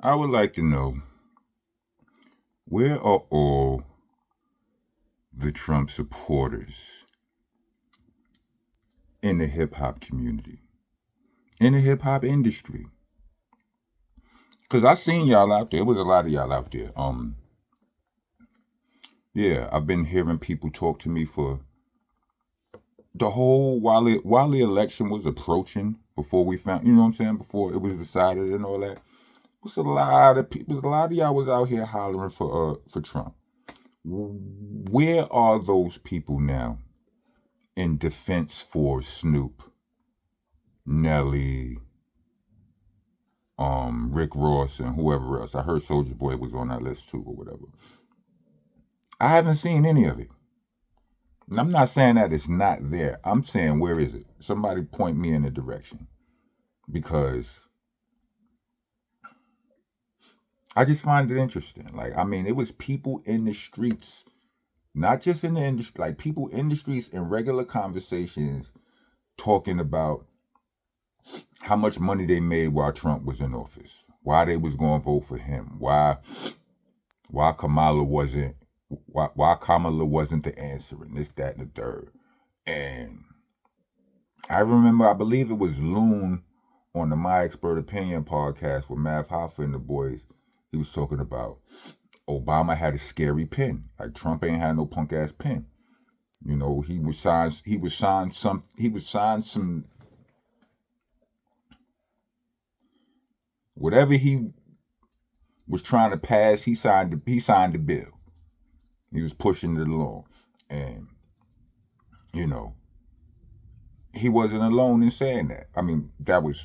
I would like to know, where are all the Trump supporters in the hip hop community, in the hip hop industry? Because I seen y'all out there. There was a lot of y'all out there. Yeah, I've been hearing people talk to me for the whole while the election was approaching, before we found, you know what I'm saying, before it was decided and all that. It was a lot of people. A lot of y'all was out here hollering for Trump. Where are those people now in defense for Snoop, Nelly, Rick Ross, and whoever else? I heard Soulja Boy was on that list too, or whatever. I haven't seen any of it. And I'm not saying that it's not there. I'm saying, where is it? Somebody point me in a direction, because I just find it interesting. Like, I mean, it was people in the streets, not just in the industry, like people in the streets in regular conversations talking about how much money they made while Trump was in office, why they was going to vote for him, why Kamala wasn't why Kamala wasn't the answer, and this, that, and the third. And I remember, I believe it was Loon on the My Expert Opinion podcast with Mav Hoffa and the boys. He was talking about Obama had a scary pen. Like, Trump ain't had no punk ass pen. You know, he was signed some whatever he was trying to pass, he signed the bill. He was pushing it along. And, you know, he wasn't alone in saying that. I mean, that was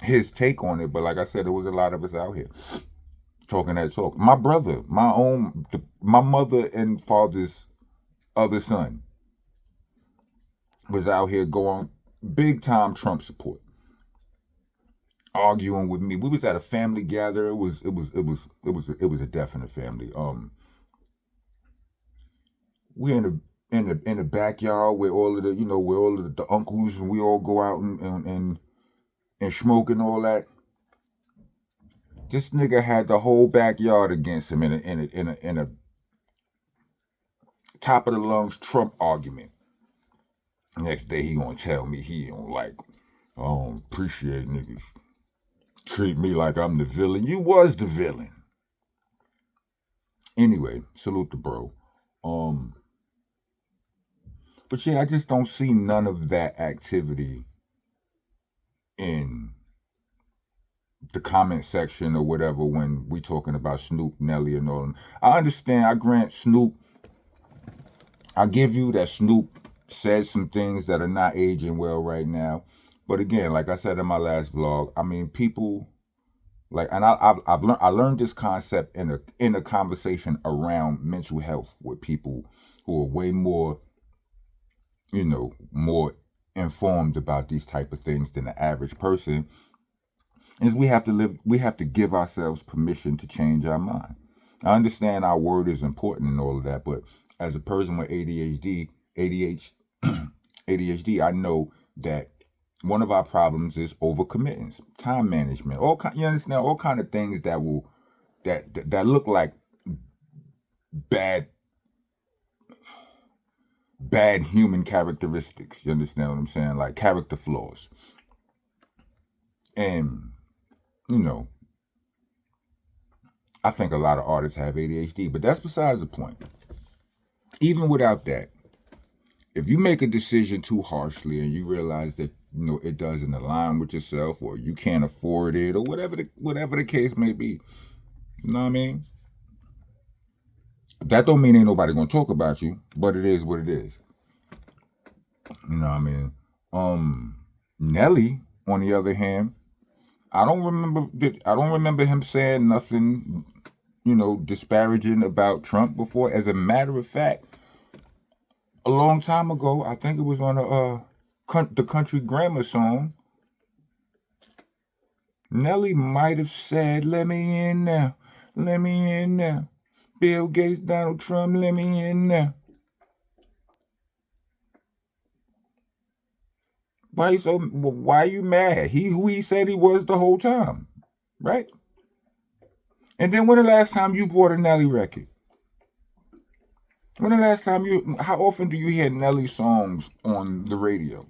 his take on it, but like I said, there was a lot of us out here talking that talk. My brother, my mother and father's other son was out here going big time Trump support, arguing with me. We was at a family gather. It was a definite family. We in the backyard where all of the, where all of the uncles, and we all go out and smoke and all that. This nigga had the whole backyard against him in a top of the lungs Trump argument. Next day he gonna tell me he don't like, I don't appreciate niggas treat me like I'm the villain. You was the villain. Anyway, salute the bro. But yeah, I just don't see none of that activity in the comment section or whatever when we talking about Snoop, Nelly, and all them. I understand. I grant Snoop. I give you that Snoop said some things that are not aging well right now. But again, like I said in my last vlog, I mean, people like, and I learned this concept in a conversation around mental health with people who are way more, more informed about these type of things than the average person. Is we have to give ourselves permission to change our mind. I understand our word is important and all of that, but as a person with ADHD, I know that one of our problems is overcommitting, time management, you understand, all kind of things that look like bad human characteristics. You understand what I'm saying? Like character flaws. And, you know, I think a lot of artists have ADHD, but that's besides the point. Even without that, if you make a decision too harshly and you realize that, it doesn't align with yourself, or you can't afford it, or whatever the case may be, you know what I mean? That don't mean ain't nobody gonna talk about you, but it is what it is. You know what I mean? Nelly, on the other hand, I don't remember him saying nothing, disparaging about Trump before. As a matter of fact, a long time ago, I think it was on the country grammar song, Nelly might have said, "Let me in now, let me in now. Bill Gates, Donald Trump, let me in now." Why are you mad? He who he said he was the whole time, right? And then when the last time you bought a Nelly record? When the last time how often do you hear Nelly songs on the radio?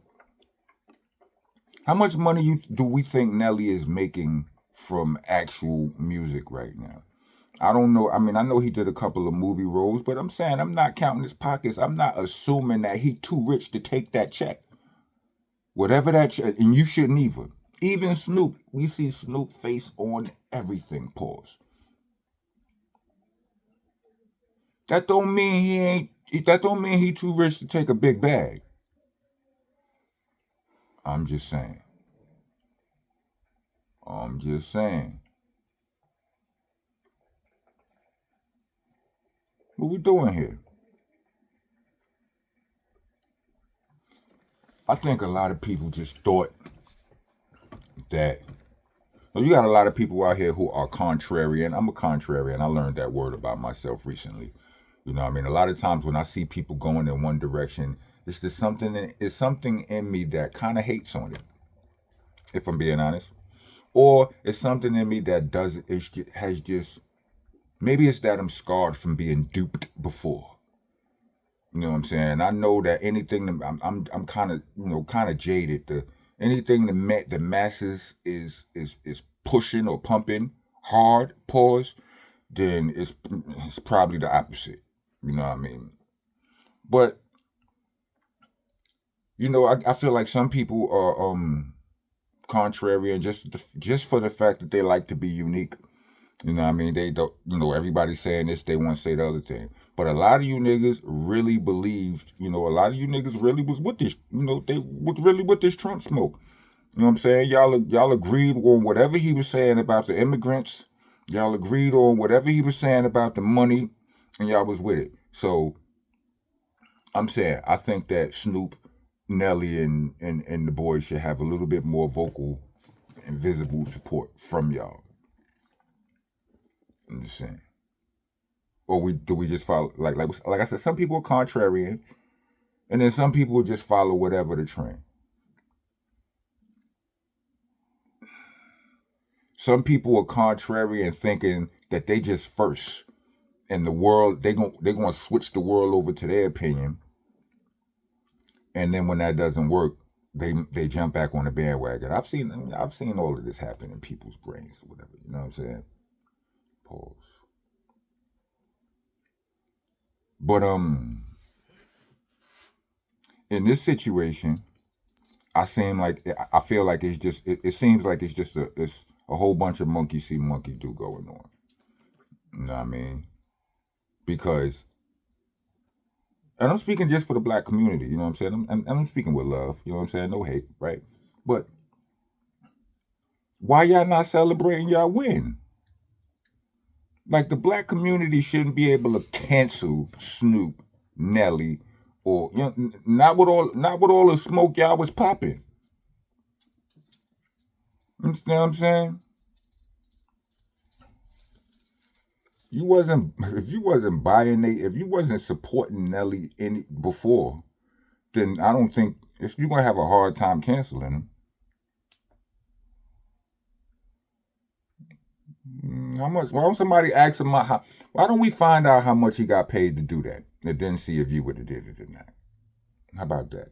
How much money do we think Nelly is making from actual music right now? I don't know. I mean, I know he did a couple of movie roles, but I'm saying I'm not counting his pockets. I'm not assuming that he too rich to take that check. Whatever that check, and you shouldn't either. Even Snoop, we see Snoop face on everything. Pause. That don't mean he ain't. That don't mean he too rich to take a big bag. I'm just saying. I'm just saying. What we doing here? I think a lot of people just thought that. Well, you got a lot of people out here who are contrarian. I'm a contrarian. I learned that word about myself recently. You know what I mean? A lot of times when I see people going in one direction, it's just it's something in me that kind of hates on it, if I'm being honest. Or it's something in me that does it has just maybe it's that I'm scarred from being duped before. You know what I'm saying? I know that anything I'm kind of kind of jaded. Anything the masses is pushing or pumping hard, pause, then it's probably the opposite. You know what I mean? But I feel like some people are contrarian just for the fact that they like to be unique. You know what I mean? They don't, everybody's saying this, they want to say the other thing. But a lot of you niggas really believed, a lot of you niggas really was with this, they was really with this Trump smoke. You know what I'm saying? Y'all agreed on whatever he was saying about the immigrants. Y'all agreed on whatever he was saying about the money, and y'all was with it. So I'm saying I think that Snoop, Nelly, and the boys should have a little bit more vocal and visible support from y'all. I'm just saying. Or we just follow like I said, some people are contrarian, and then some people just follow whatever the trend. Some people are contrarian, thinking that they just first in the world. They gonna switch the world over to their opinion, and then when that doesn't work, they jump back on the bandwagon. I've seen all of this happen in people's brains or whatever. You know what I'm saying? Pause. But in this situation, I feel like it seems like it's a whole bunch of monkey see monkey do going on. You know what I mean? Because and I'm speaking just for the black community. You know what I'm saying? I'm speaking with love. You know what I'm saying? No hate, right? But why y'all not celebrating y'all win? Like the black community shouldn't be able to cancel Snoop, Nelly, or not with all the smoke y'all was popping. You understand what I'm saying? If you wasn't if you wasn't supporting Nelly any before, then I don't think if you're gonna have a hard time canceling him. How much? Why don't somebody ask him why don't we find out how much he got paid to do that, and then see if you would have did it or not? How about that?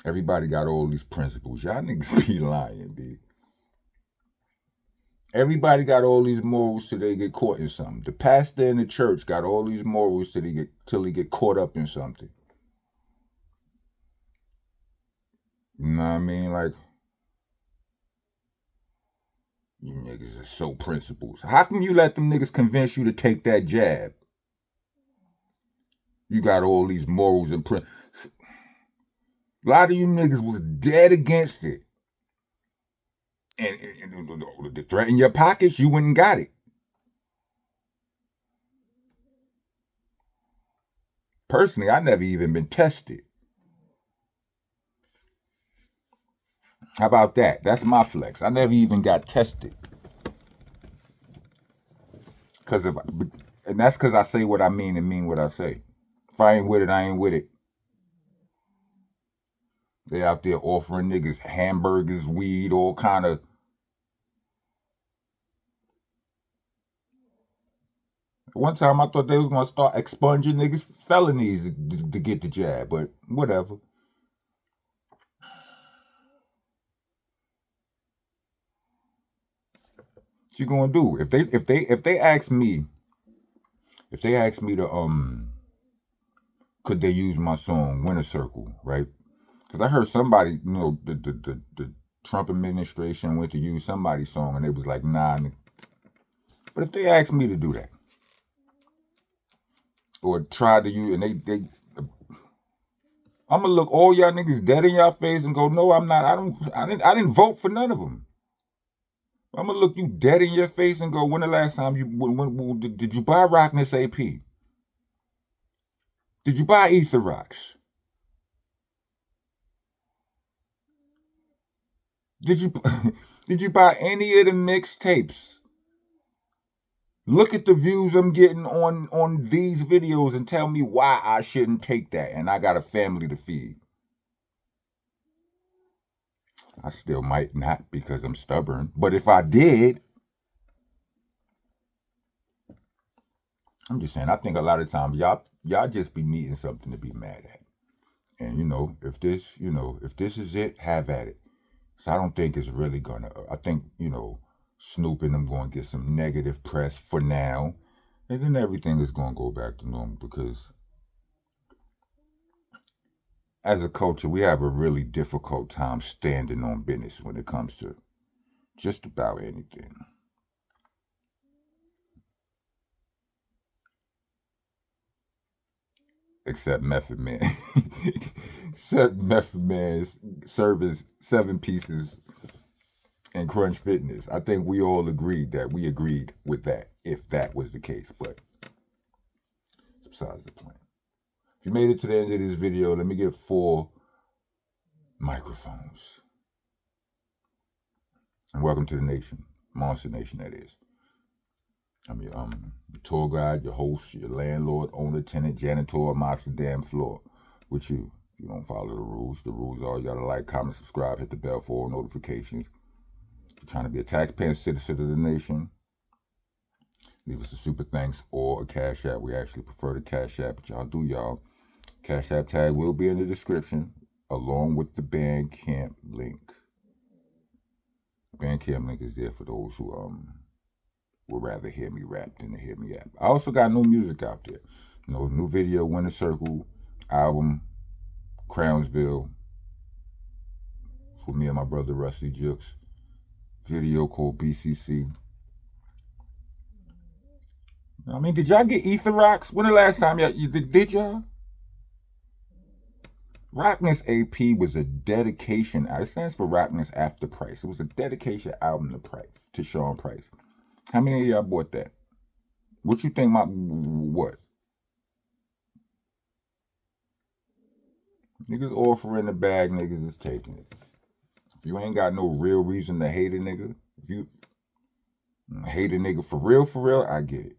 Everybody got all these principles. Y'all niggas be lying, B. Everybody got all these morals till they get caught in something. The pastor in the church got all these morals till he get caught up in something. You know what I mean? Like, you niggas are so principles. How come you let them niggas convince you to take that jab? You got all these morals and principles. A lot of you niggas was dead against it. And to threaten your pockets, you went and got it. Personally, I never even been tested. How about that? That's my flex. I never even got tested. And that's because I say what I mean and mean what I say. If I ain't with it, I ain't with it. They out there offering niggas hamburgers, weed, all kind of. One time I thought they was gonna start expunging niggas felonies to get the jab, but whatever. What you gonna do if they ask me to could they use my song Winter Circle, right? Because I heard somebody, the Trump administration went to use somebody's song and they was like, nah. But if they ask me to do that, or try to use, and I'm gonna look all y'all niggas dead in y'all face and go, no, I'm not. I didn't vote for none of them. I'm gonna look you dead in your face and go, when the last time did you buy Rockness AP? Did you buy Ether Rocks? Did you did you buy any of the mixtapes? Look at the views I'm getting on these videos and tell me why I shouldn't take that. And I got a family to feed. I still might not because I'm stubborn. But if I did, I'm just saying, I think a lot of times y'all just be needing something to be mad at. And if this is it, have at it. So I don't think it's really gonna. I think Snoop and them going to get some negative press for now, and then everything is going to go back to normal because as a culture we have a really difficult time standing on business when it comes to just about anything. Except Method Man. Except Method Man's service 7 pieces and Crunch Fitness. I think we all agreed with that, if that was the case, but besides the point. If you made it to the end of this video, let me get 4 microphones. And welcome to the nation. Monster Nation, that is. I'm your tour guide, your host, your landlord, owner, tenant, janitor, mops the damn floor. With you. If you don't follow the rules are you gotta like, comment, subscribe, hit the bell for all notifications. If you're trying to be a taxpaying citizen of the nation, leave us a super thanks or a cash app. We actually prefer the cash app, but y'all do y'all. Cash app tag will be in the description along with the Bandcamp link. The Bandcamp link is there for those who would rather hear me rap than to hear me rap. I also got new music out there. New video, Winter Circle, album, Crownsville, for me and my brother Rusty Jukes. Video called BCC. I mean, did y'all get Ether Rocks? When the last time did y'all? Rockness AP was a dedication. It stands for Rockness After Price. It was a dedication album to Sean Price. How many of y'all bought that? What you think what? Niggas offering the bag, niggas is taking it. If you ain't got no real reason to hate a nigga, if you hate a nigga for real, I get it.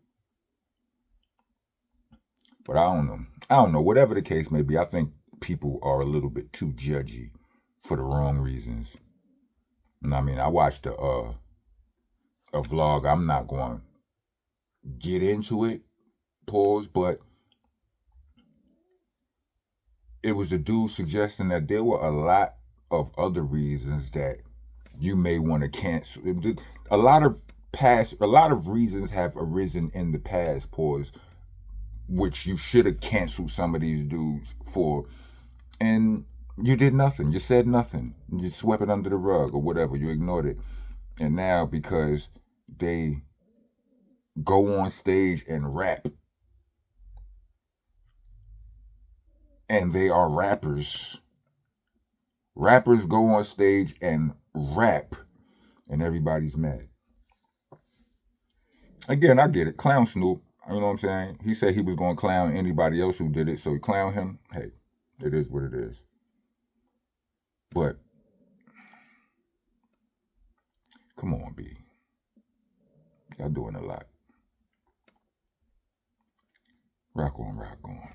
But I don't know. Whatever the case may be, I think people are a little bit too judgy for the wrong reasons. And I mean, I watched a vlog. I'm not going to get into it, pause, but it was a dude suggesting that there were a lot of other reasons that you may want to cancel. A lot of reasons have arisen in the past, pause, which you should have canceled some of these dudes for, and you did nothing. You said nothing. You swept it under the rug or whatever. You ignored it. And now because they go on stage and rap, and they are rappers go on stage and rap, and everybody's mad. Again, I get it. Clown Snoop. You know what I'm saying? He said he was going to clown anybody else who did it, so he clowned him. Hey, it is what it is. But, come on, B. Y'all doing a lot. Rock on, rock on.